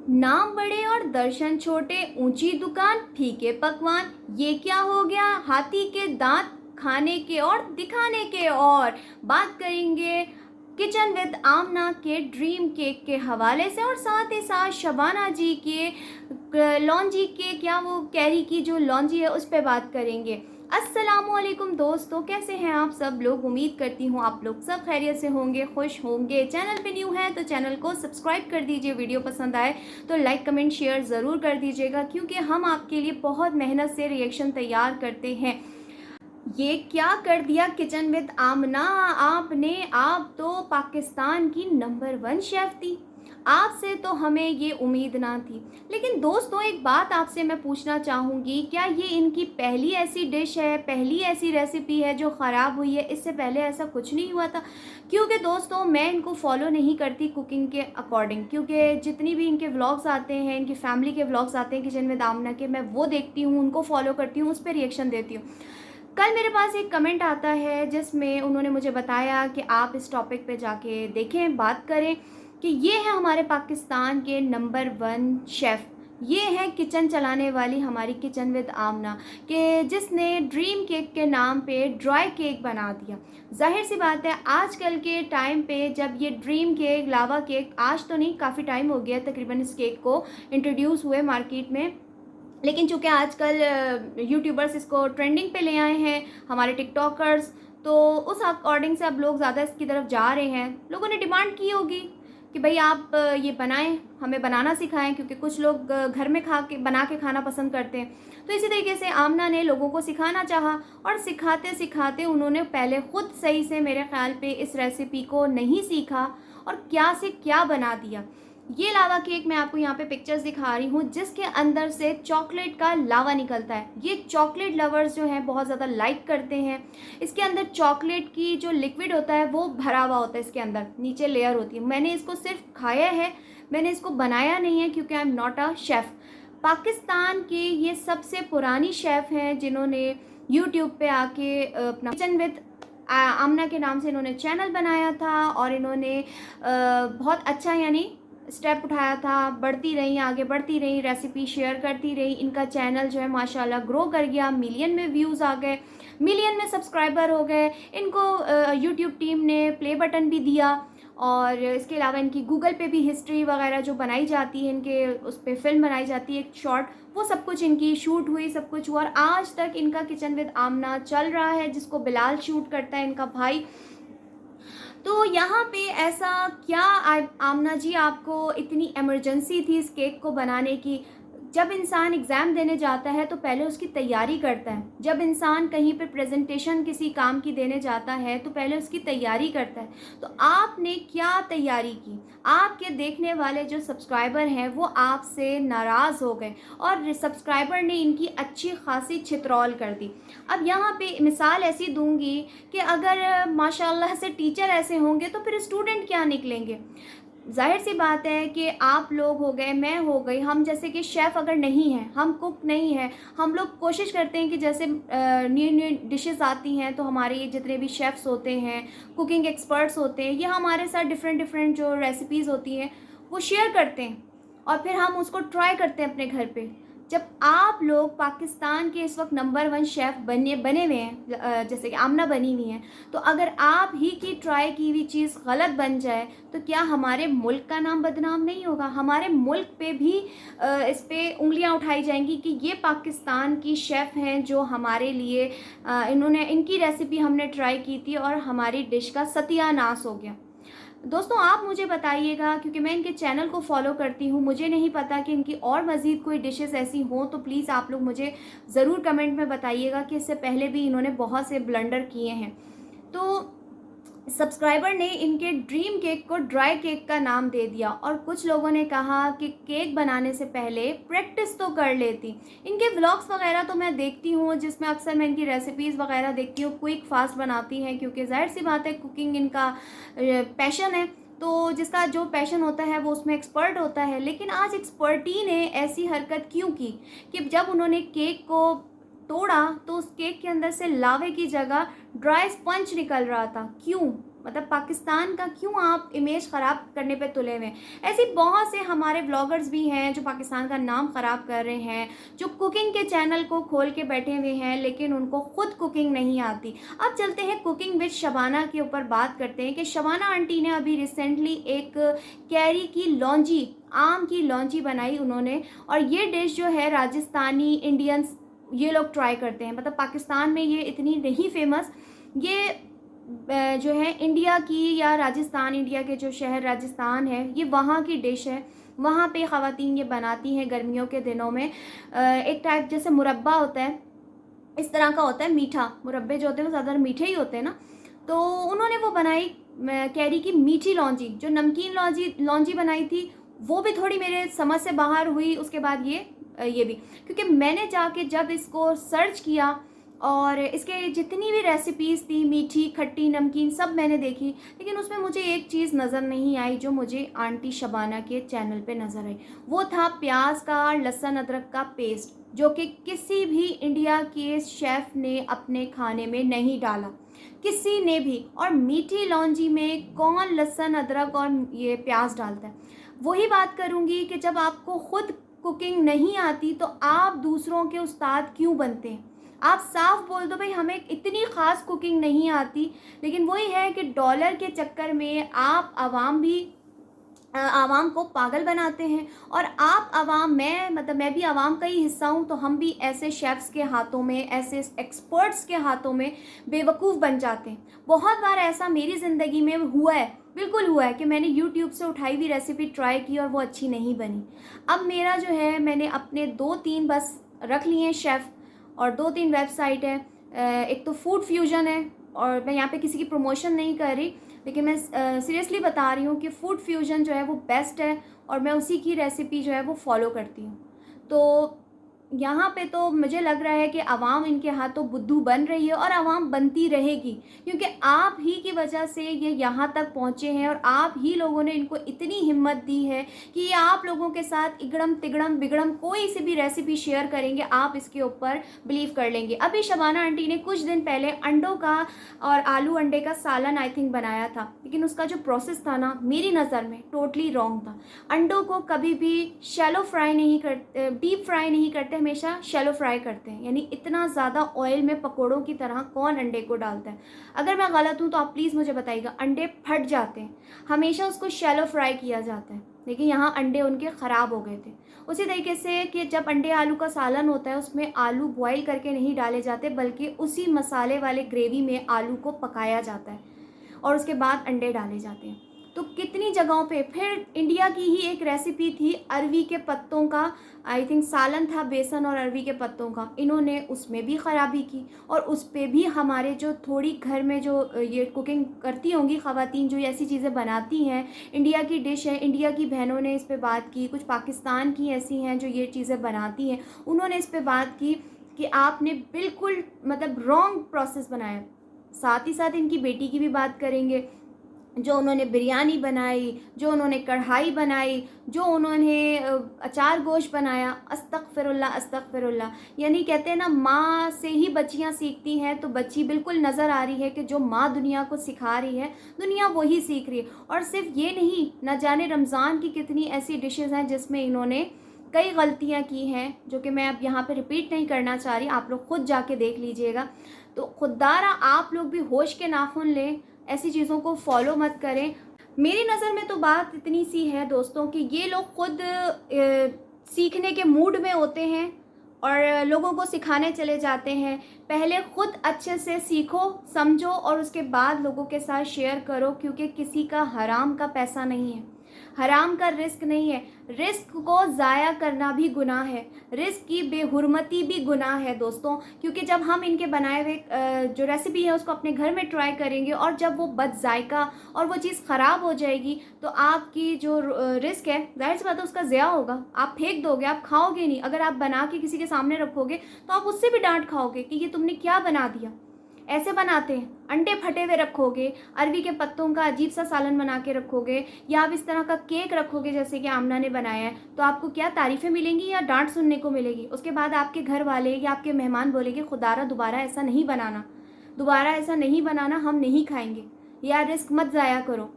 नाम बड़े और दर्शन छोटे, ऊंची दुकान फीके पकवान, ये क्या हो गया हाथी के दांत, खाने के और दिखाने के और। बात करेंगे किचन विद आमना के ड्रीम केक के हवाले से, और साथ ही साथ शबाना जी के लॉन्जी के क्या वो कैरी की जो लॉन्जी है उस पर बात करेंगे। अस्सलामुअलैकुम दोस्तों, कैसे हैं आप सब लोग। उम्मीद करती हूँ आप लोग सब खैरियत से होंगे, खुश होंगे। चैनल पे न्यू है तो चैनल को सब्सक्राइब कर दीजिए, वीडियो पसंद आए तो लाइक कमेंट शेयर ज़रूर कर दीजिएगा, क्योंकि हम आपके लिए बहुत मेहनत से रिएक्शन तैयार करते हैं। ये क्या कर दिया किचन विद आमना आपने, आप तो पाकिस्तान की नंबर 1 शेफ़ थी, आपसे तो हमें ये उम्मीद ना थी। लेकिन दोस्तों एक बात आपसे मैं पूछना चाहूँगी, क्या ये इनकी पहली ऐसी डिश है, पहली ऐसी रेसिपी है जो ख़राब हुई है? इससे पहले ऐसा कुछ नहीं हुआ था? क्योंकि दोस्तों मैं इनको फॉलो नहीं करती कुकिंग के अकॉर्डिंग, क्योंकि जितनी भी इनके व्लॉग्स आते हैं, इनकी फैमिली के व्लॉग्स आते हैं किचन विद आमना के, मैं वो देखती हूँ, उनको फॉलो करती हूँ, उस पर रिएक्शन देती हूँ। कल मेरे पास एक कमेंट आता है जिसमें उन्होंने मुझे बताया कि आप इस टॉपिक पे जाके देखें, बात करें कि ये है हमारे पाकिस्तान के नंबर 1 शेफ़, ये है किचन चलाने वाली हमारी किचन विद आमना, कि जिसने ड्रीम केक के नाम पे ड्राई केक बना दिया। जाहिर सी बात है आजकल के टाइम पे जब ये ड्रीम केक, लावा केक, आज तो नहीं काफ़ी टाइम हो गया तकरीबन इस केक को इंट्रोड्यूस हुए मार्केट में, लेकिन चूँकि आजकल यूट्यूबर्स इसको ट्रेंडिंग पे ले आए हैं, हमारे टिकटॉकर्स, तो उस अकॉर्डिंग से अब लोग ज़्यादा इसकी तरफ जा रहे हैं। लोगों ने डिमांड की होगी कि भाई आप ये बनाएं, हमें बनाना सिखाएं, क्योंकि कुछ लोग घर में खा के बना के खाना पसंद करते हैं। तो इसी तरीके से आमना ने लोगों को सिखाना चाहा, और सिखाते सिखाते उन्होंने पहले ख़ुद सही से मेरे ख़्याल पे इस रेसिपी को नहीं सीखा और क्या से क्या बना दिया। ये लावा केक मैं आपको यहाँ पे पिक्चर्स दिखा रही हूँ, जिसके अंदर से चॉकलेट का लावा निकलता है। ये चॉकलेट लवर्स जो हैं बहुत ज़्यादा लाइक करते हैं। इसके अंदर चॉकलेट की जो लिक्विड होता है वो भरा हुआ होता है, इसके अंदर नीचे लेयर होती है। मैंने इसको सिर्फ खाया है, मैंने इसको बनाया नहीं है, क्योंकि I am not a chef. Pakistan के ये सबसे पुरानी शेफ़ हैं जिन्होंने यूट्यूब पे आके अपना किचन विद आमना के नाम से इन्होंने चैनल बनाया था, और इन्होंने बहुत अच्छा यानी स्टेप उठाया था, बढ़ती रही, आगे बढ़ती रही, रेसिपी शेयर करती रही। इनका चैनल जो है माशाल्लाह ग्रो कर गया, मिलियन में व्यूज़ आ गए, मिलियन में सब्सक्राइबर हो गए। इनको यूट्यूब टीम ने प्ले बटन भी दिया, और इसके अलावा इनकी गूगल पे भी हिस्ट्री वगैरह जो बनाई जाती है, इनके उस पर फिल्म बनाई जाती है एक शॉर्ट, वो सब कुछ इनकी शूट हुई, सब कुछ हुआ, और आज तक इनका किचन विद आमना चल रहा है, जिसको बिलाल शूट करता है, इनका भाई। तो यहाँ पे ऐसा क्या आमना जी आपको इतनी इमरजेंसी थी इस केक को बनाने की? जब इंसान एग्ज़ाम देने जाता है तो पहले उसकी तैयारी करता है, जब इंसान कहीं पे प्रेजेंटेशन किसी काम की देने जाता है तो पहले उसकी तैयारी करता है। तो आपने क्या तैयारी की? आपके देखने वाले जो सब्सक्राइबर हैं वो आपसे नाराज़ हो गए, और सब्सक्राइबर ने इनकी अच्छी खासी छितरौल कर दी। अब यहाँ पे मिसाल ऐसी दूंगी कि अगर माशाल्लाह से टीचर ऐसे होंगे तो फिर स्टूडेंट क्या निकलेंगे। जाहिर सी बात है कि आप लोग हो गए, मैं हो गई, हम जैसे कि शेफ़ अगर नहीं हैं, हम कुक नहीं हैं, हम लोग कोशिश करते हैं कि जैसे न्यू न्यू डिशेस आती हैं तो हमारे ये जितने भी शेफ़्स होते हैं, कुकिंग एक्सपर्ट्स होते हैं, ये हमारे साथ डिफरेंट डिफरेंट जो रेसिपीज़ होती हैं वो शेयर करते हैं, और फिर हम उसको ट्राई करते हैं अपने घर पे। जब आप लोग पाकिस्तान के इस वक्त नंबर 1 शेफ़ बने हुए हैं, जैसे कि आमना बनी हुई हैं, तो अगर आप ही की ट्राई की हुई चीज़ गलत बन जाए तो क्या हमारे मुल्क का नाम बदनाम नहीं होगा? हमारे मुल्क पे भी इस पे उंगलियां उठाई जाएंगी कि ये पाकिस्तान की शेफ़ हैं जो हमारे लिए इन्होंने, इनकी रेसिपी हमने ट्राई की थी और हमारी डिश का सत्यानाश हो गया। दोस्तों आप मुझे बताइएगा, क्योंकि मैं इनके चैनल को फॉलो करती हूँ, मुझे नहीं पता कि इनकी और मज़ीद कोई डिशेस ऐसी हों, तो प्लीज़ आप लोग मुझे ज़रूर कमेंट में बताइएगा कि इससे पहले भी इन्होंने बहुत से ब्लंडर किए हैं। तो सब्सक्राइबर ने इनके ड्रीम केक को ड्राई केक का नाम दे दिया, और कुछ लोगों ने कहा कि केक बनाने से पहले प्रैक्टिस तो कर लेती। इनके व्लॉग्स वगैरह तो मैं देखती हूँ, जिसमें अक्सर मैं इनकी रेसिपीज़ वगैरह देखती हूँ, क्विक फास्ट बनाती हैं, क्योंकि जाहिर सी बात है कुकिंग इनका पैशन है, तो जिसका जो पैशन होता है वो उसमें एक्सपर्ट होता है। लेकिन आज एक्सपर्टी ने ऐसी हरकत क्यों की कि जब उन्होंने केक को तोड़ा तो उस केक के अंदर से लावे की जगह ड्राई स्पंज निकल रहा था? क्यों? मतलब पाकिस्तान का क्यों आप इमेज ख़राब करने पे तुले हुए हैं? ऐसे बहुत से हमारे व्लॉगर्स भी हैं जो पाकिस्तान का नाम ख़राब कर रहे हैं, जो कुकिंग के चैनल को खोल के बैठे हुए हैं लेकिन उनको खुद कुकिंग नहीं आती। अब चलते हैं कुकिंग विद शबाना के ऊपर बात करते हैं कि शबाना आंटी ने अभी रिसेंटली एक कैरी की लौंजी, आम की लौंजी बनाई उन्होंने, और ये डिश जो है राजस्थानी इंडियंस ये लोग ट्राई करते हैं। मतलब पाकिस्तान में ये इतनी नहीं फेमस, ये जो है इंडिया की या राजस्थान, इंडिया के जो शहर राजस्थान है ये वहाँ की डिश है। वहाँ पे ख़वातीन ये बनाती हैं गर्मियों के दिनों में। एक टाइप जैसे मुरब्बा होता है, इस तरह का होता है, मीठा मुरब्बे जो होते हैं वो ज़्यादा मीठे ही होते हैं ना। तो उन्होंने वो बनाई कैरी की मीठी लौंजी, जो नमकीन लौंजी लौंजी बनाई थी वो भी थोड़ी मेरे समझ से बाहर हुई। उसके बाद ये भी, क्योंकि मैंने जाके जब इसको सर्च किया और इसके जितनी भी रेसिपीज़ थी, मीठी खट्टी नमकीन, सब मैंने देखी, लेकिन उसमें मुझे एक चीज़ नज़र नहीं आई जो मुझे आंटी शबाना के चैनल पे नज़र आई। वो था प्याज का, लहसुन अदरक का पेस्ट, जो कि किसी भी इंडिया के शेफ़ ने अपने खाने में नहीं डाला, किसी ने भी। और मीठी लौंजी में कौन लहसुन अदरक और ये प्याज डालता है? वही बात करूँगी कि जब आपको खुद कुकिंग नहीं आती तो आप दूसरों के उस्ताद क्यों बनते हैं? आप साफ बोल दो भाई हमें इतनी ख़ास कुकिंग नहीं आती। लेकिन वही है कि डॉलर के चक्कर में आप आवाम को पागल बनाते हैं। और आप आवाम, मैं भी आवाम का ही हिस्सा हूँ, तो हम भी ऐसे शेफ़्स के हाथों में, ऐसे एक्सपर्ट्स के हाथों में बेवकूफ़ बन जाते हैं। बहुत बार ऐसा मेरी ज़िंदगी में हुआ है, बिल्कुल हुआ है, कि मैंने यूट्यूब से उठाई हुई रेसिपी ट्राई की और वो अच्छी नहीं बनी। अब मेरा जो है, मैंने अपने 2-3 बस रख लिए हैं शेफ़, और 2-3 वेबसाइट है। एक तो फूड फ्यूजन है, और मैं यहाँ पे किसी की प्रमोशन नहीं कर रही, लेकिन मैं सीरियसली बता रही हूँ कि फूड फ्यूजन जो है वो बेस्ट है, और मैं उसी की रेसिपी जो है वो फॉलो करती हूँ। तो यहाँ पे तो मुझे लग रहा है कि आवाम इनके हाथों बुद्धू बन रही है, और आवाम बनती रहेगी, क्योंकि आप ही की वजह से ये यहाँ तक पहुँचे हैं, और आप ही लोगों ने इनको इतनी हिम्मत दी है कि ये आप लोगों के साथ इगड़म तिगड़म बिगड़म कोई सी भी रेसिपी शेयर करेंगे, आप इसके ऊपर बिलीव कर लेंगे। अभी शबाना आंटी ने कुछ दिन पहले अंडों का और आलू अंडे का सालन आई थिंक बनाया था, लेकिन उसका जो प्रोसेस था ना, मेरी नज़र में टोटली रॉन्ग था। अंडों को कभी भी शैलो फ्राई नहीं करते, डीप फ्राई नहीं करते, हमेशा शैलो फ्राई करते हैं। यानी इतना ज़्यादा ऑयल में पकोड़ों की तरह कौन अंडे को डालता है? अगर मैं गलत हूँ तो आप प्लीज़ मुझे बताइएगा। अंडे फट जाते हैं, हमेशा उसको शैलो फ्राई किया जाता है, लेकिन यहाँ अंडे उनके ख़राब हो गए थे। उसी तरीके से कि जब अंडे आलू का सालन होता है, उसमें आलू बॉईल करके नहीं डाले जाते, बल्कि उसी मसाले वाले ग्रेवी में आलू को पकाया जाता है और उसके बाद अंडे डाले जाते हैं। तो कितनी जगहों पे फिर इंडिया की ही एक रेसिपी थी अरवी के पत्तों का, आई थिंक सालन था, बेसन और अरवी के पत्तों का, इन्होंने उसमें भी ख़राबी की। और उस पे भी हमारे जो थोड़ी घर में जो ये कुकिंग करती होंगी ख़वातीन, जो ऐसी चीज़ें बनाती हैं, इंडिया की डिश है, इंडिया की बहनों ने इस पे बात की। कुछ पाकिस्तान की ऐसी हैं जो ये चीज़ें बनाती हैं, उन्होंने इस पे बात की कि आपने बिल्कुल मतलब रॉन्ग प्रोसेस बनाया। साथ ही साथ इनकी बेटी की भी बात करेंगे, जो उन्होंने बिरयानी बनाई, जो उन्होंने कढ़ाई बनाई, जो उन्होंने अचार गोश्त बनाया। अस्तगफिरुल्लाह अस्तगफिरुल्लाह। यानी कहते हैं ना, माँ से ही बच्चियाँ सीखती हैं, तो बच्ची बिल्कुल नज़र आ रही है कि जो माँ दुनिया को सिखा रही है, दुनिया वही सीख रही है। और सिर्फ ये नहीं, न जाने रमज़ान की कितनी ऐसी डिशेज़ हैं जिसमें इन्होंने कई गलतियाँ की हैं, जो कि मैं अब यहाँ पे रिपीट नहीं करना चाह रही, आप लोग खुद जाके देख लीजिएगा। तो खुदारा आप लोग भी होश के नाखून लें, ऐसी चीज़ों को फॉलो मत करें। मेरी नज़र में तो बात इतनी सी है दोस्तों कि ये लोग खुद सीखने के मूड में होते हैं और लोगों को सिखाने चले जाते हैं। पहले खुद अच्छे से सीखो, समझो, और उसके बाद लोगों के साथ शेयर करो, क्योंकि किसी का हराम का पैसा नहीं है, हराम का रिस्क नहीं है। रिस्क को ज़ाया करना भी गुनाह है, रिस्क की बेहुरमती भी गुनाह है दोस्तों। क्योंकि जब हम इनके बनाए हुए जो रेसिपी है उसको अपने घर में ट्राई करेंगे, और जब वो बद जायका और वो चीज़ ख़राब हो जाएगी, तो आपकी जो रिस्क है, जाहिर सी बात है उसका ज़िया होगा। आप फेंक दोगे, आप खाओगे नहीं। अगर आप बना के किसी के सामने रखोगे तो आप उससे भी डांट खाओगे कि ये तुमने क्या बना दिया। ऐसे बनाते हैं, अंडे फटे हुए रखोगे, अरवी के पत्तों का अजीब सा सालन बना के रखोगे, या आप इस तरह का केक रखोगे जैसे कि आमना ने बनाया है, तो आपको क्या तारीफ़ें मिलेंगी या डांट सुनने को मिलेगी? उसके बाद आपके घर वाले या आपके मेहमान बोलेंगे खुदारा दोबारा ऐसा नहीं बनाना, दोबारा ऐसा नहीं बनाना, हम नहीं खाएंगे। या रिस्क मत ज़ाया करो।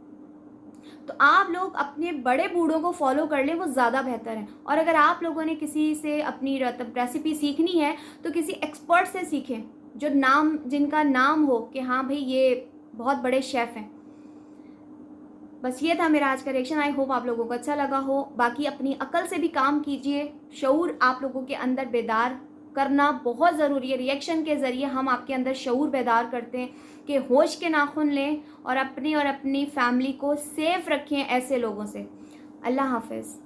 तो आप लोग अपने बड़े बूढ़ों को फॉलो कर लें, वो ज़्यादा बेहतर है। और अगर आप लोगों ने किसी से अपनी रेसिपी सीखनी है तो किसी एक्सपर्ट से सीखें, जो जिनका नाम हो कि हाँ भाई ये बहुत बड़े शेफ़ हैं। बस ये था मेरा आज का रिएक्शन। आई होप आप लोगों को अच्छा लगा हो। बाकी अपनी अकल से भी काम कीजिए, शऊर आप लोगों के अंदर बेदार करना बहुत ज़रूरी है। रिएक्शन के ज़रिए हम आपके अंदर शऊर बेदार करते हैं कि होश के नाखून लें और अपनी फैमिली को सेफ़ रखें ऐसे लोगों से। अल्लाह हाफ़िज़।